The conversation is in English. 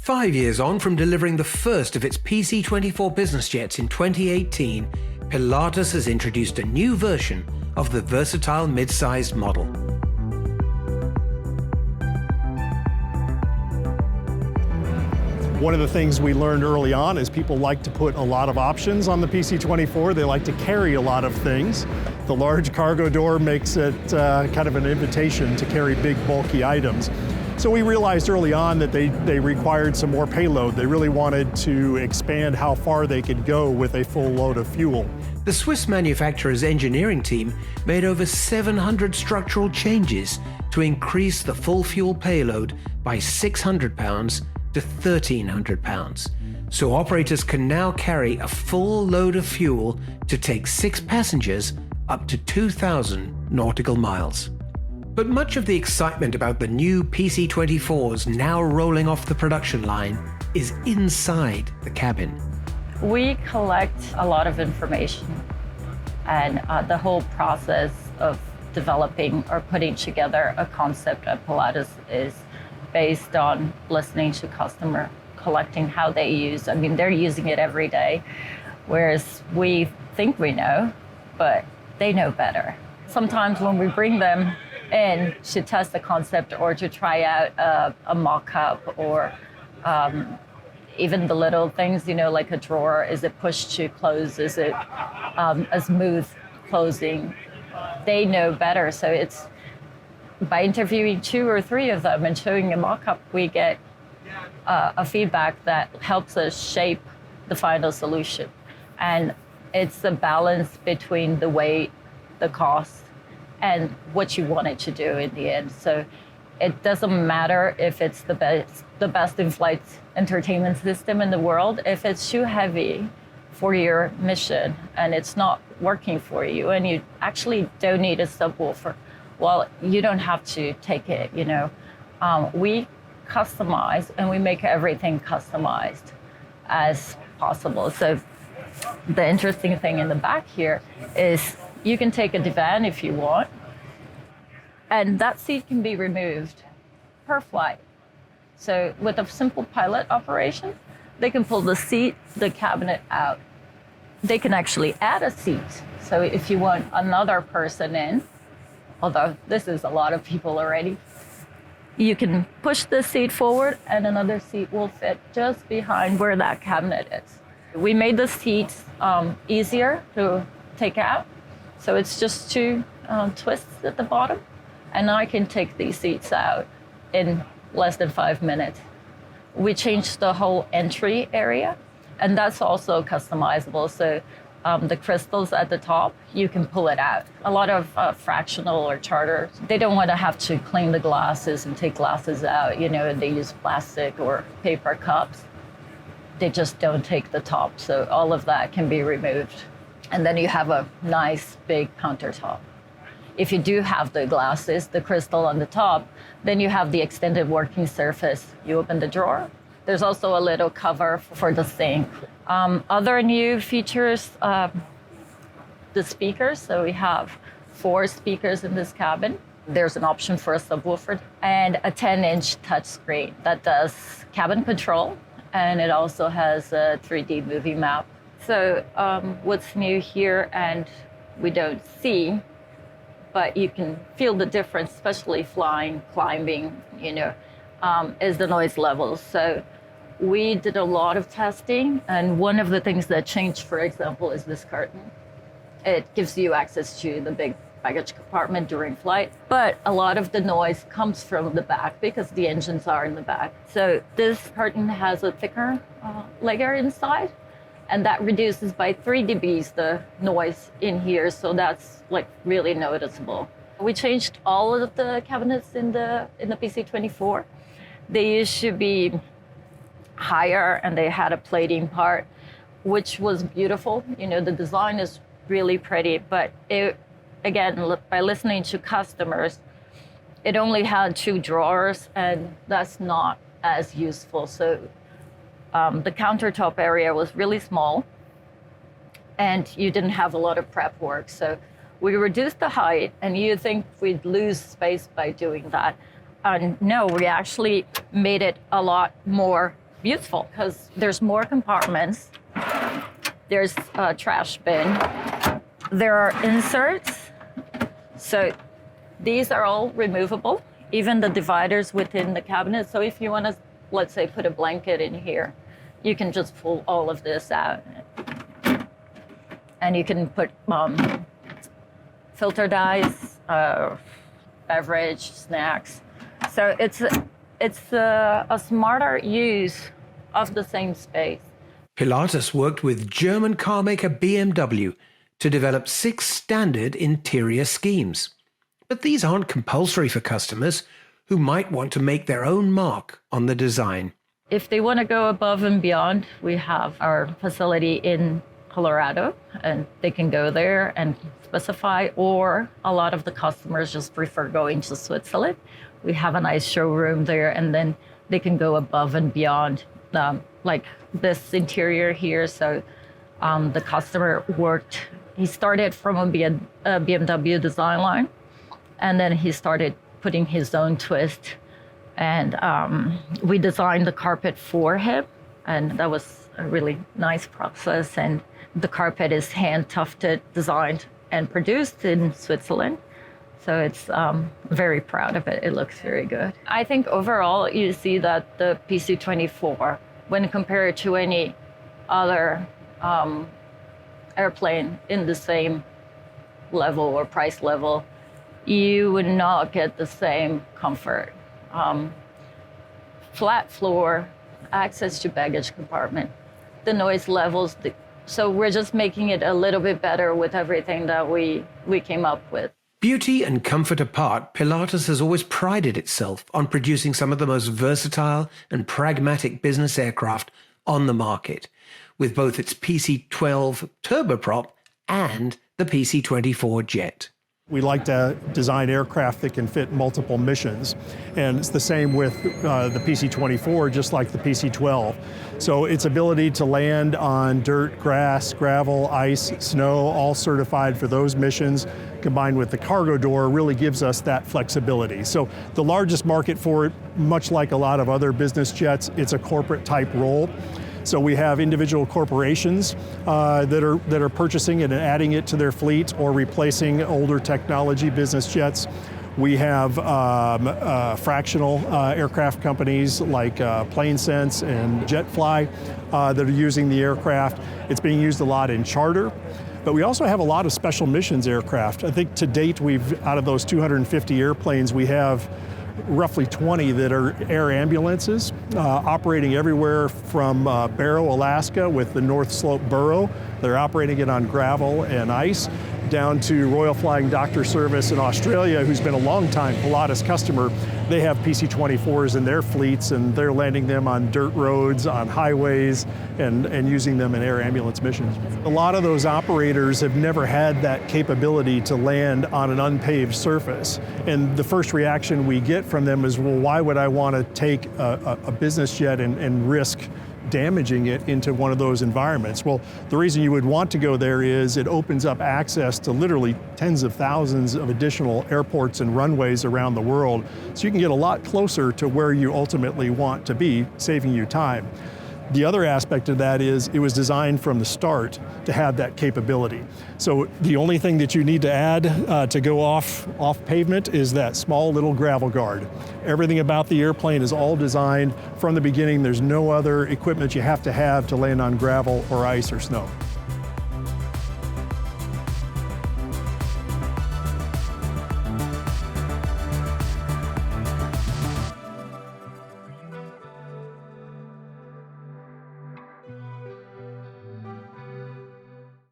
5 years on from delivering the first of its PC-24 business jets in 2018, Pilatus has introduced a new version of the versatile mid-sized model. One of the things we learned early on is people like to put a lot of options on the PC-24. They like to carry a lot of things. The large cargo door makes it kind of an invitation to carry big, bulky items. So we realized early on that they required some more payload. They really wanted to expand how far they could go with a full load of fuel. The Swiss manufacturer's engineering team made over 700 structural changes to increase the full fuel payload by 600 pounds to 1,300 pounds. So operators can now carry a full load of fuel to take 6 passengers up to 2,000 nautical miles. But much of the excitement about the new PC-24s now rolling off the production line is inside the cabin. We collect a lot of information, and the whole process of developing or putting together a concept at Pilatus is based on listening to customer, collecting how they use. I mean, they're using it every day, whereas we think we know, but they know better. Sometimes when we bring them in to test the concept or to try out a mock-up or even the little things, you know, like a drawer, is it pushed to close? Is it a smooth closing? They know better. So it's by interviewing 2 or 3 of them and showing a mock-up, we get a feedback that helps us shape the final solution. And it's the balance between the weight, the cost, and what you want it to do in the end. So it doesn't matter if it's the best in-flight entertainment system in the world. If it's too heavy for your mission and it's not working for you and you actually don't need a subwoofer, well, you don't have to take it, you know. We customize and we make everything customized as possible. So the interesting thing in the back here is you can take a divan if you want, and that seat can be removed per flight. So with a simple pilot operation, they can pull the seat, the cabinet out. They can actually add a seat. So if you want another person in, although this is a lot of people already, you can push the seat forward and another seat will fit just behind where that cabinet is. We made the seats easier to take out. So it's just 2 twists at the bottom, and I can take these seats out in less than 5 minutes. We changed the whole entry area, and that's also customizable. So the crystals at the top, you can pull it out. A lot of fractional or charter, they don't want to have to clean the glasses and take glasses out. You know, they use plastic or paper cups. They just don't take the top. So all of that can be removed. And then you have a nice big countertop. If you do have the glasses, the crystal on the top, then you have the extended working surface. You open the drawer. There's also a little cover for the sink. Other new features, the speakers. So we have 4 speakers in this cabin. There's an option for a subwoofer and a 10-inch touchscreen that does cabin control, and it also has a 3D movie map. So what's new here, and we don't see, but you can feel the difference, especially flying, climbing, you know, is the noise levels. So we did a lot of testing, and one of the things that changed, for example, is this curtain. It gives you access to the big baggage compartment during flight, but a lot of the noise comes from the back because the engines are in the back. So this curtain has a thicker layer inside, and that reduces by 3 dBs the noise in here, so that's like really noticeable. We changed all of the cabinets in the PC-24. They used to be higher and they had a plating part, which was beautiful. You know, the design is really pretty, but it, again, by listening to customers, it only had 2 drawers, and that's not as useful. So the countertop area was really small, and you didn't have a lot of prep work. So we reduced the height, and you think we'd lose space by doing that. And no, we actually made it a lot more useful because there's more compartments. There's a trash bin. There are inserts. So these are all removable, even the dividers within the cabinet. So if you want to, let's say, put a blanket in here, you can just pull all of this out. And you can put filter dyes, beverage, snacks. So it's a smarter use of the same space. Pilatus worked with German car maker BMW to develop 6 standard interior schemes. But these aren't compulsory for customers who might want to make their own mark on the design. If they want to go above and beyond, we have our facility in Colorado, and they can go there and specify, or a lot of the customers just prefer going to Switzerland. We have a nice showroom there, and then they can go above and beyond, like this interior here. So the customer he started from a BMW design line, and then he started putting his own twist. And we designed the carpet for him, and that was a really nice process. And the carpet is hand tufted, designed, and produced in Switzerland. So it's very proud of it. It looks very good. I think overall you see that the PC-24, when compared to any other airplane in the same level or price level, you would not get the same comfort. Flat floor, access to baggage compartment, the noise levels. So we're just making it a little bit better with everything that we came up with. Beauty and comfort apart, Pilatus has always prided itself on producing some of the most versatile and pragmatic business aircraft on the market, with both its PC-12 turboprop and the PC-24 jet. We like to design aircraft that can fit multiple missions, and it's the same with the PC-24, just like the PC-12. So its ability to land on dirt, grass, gravel, ice, snow, all certified for those missions, combined with the cargo door, really gives us that flexibility. So the largest market for it, much like a lot of other business jets, it's a corporate type role. So we have individual corporations that are purchasing it and adding it to their fleet or replacing older technology business jets. We have fractional aircraft companies like PlaneSense and JetFly that are using the aircraft. It's being used a lot in charter. But we also have a lot of special missions aircraft. I think to date, out of those 250 airplanes, we have roughly 20 that are air ambulances operating everywhere from Barrow, Alaska with the North Slope Burro. They're operating it on gravel and ice, down to Royal Flying Doctor Service in Australia, who's been a long-time Pilatus customer. They have PC-24s in their fleets, and they're landing them on dirt roads, on highways, and using them in air ambulance missions. A lot of those operators have never had that capability to land on an unpaved surface. And the first reaction we get from them is, well, why would I want to take a business jet and risk damaging it into one of those environments? Well, the reason you would want to go there is it opens up access to literally tens of thousands of additional airports and runways around the world, so you can get a lot closer to where you ultimately want to be, saving you time. The other aspect of that is it was designed from the start to have that capability. So the only thing that you need to add to go off pavement is that small little gravel guard. Everything about the airplane is all designed from the beginning. There's no other equipment you have to land on gravel or ice or snow.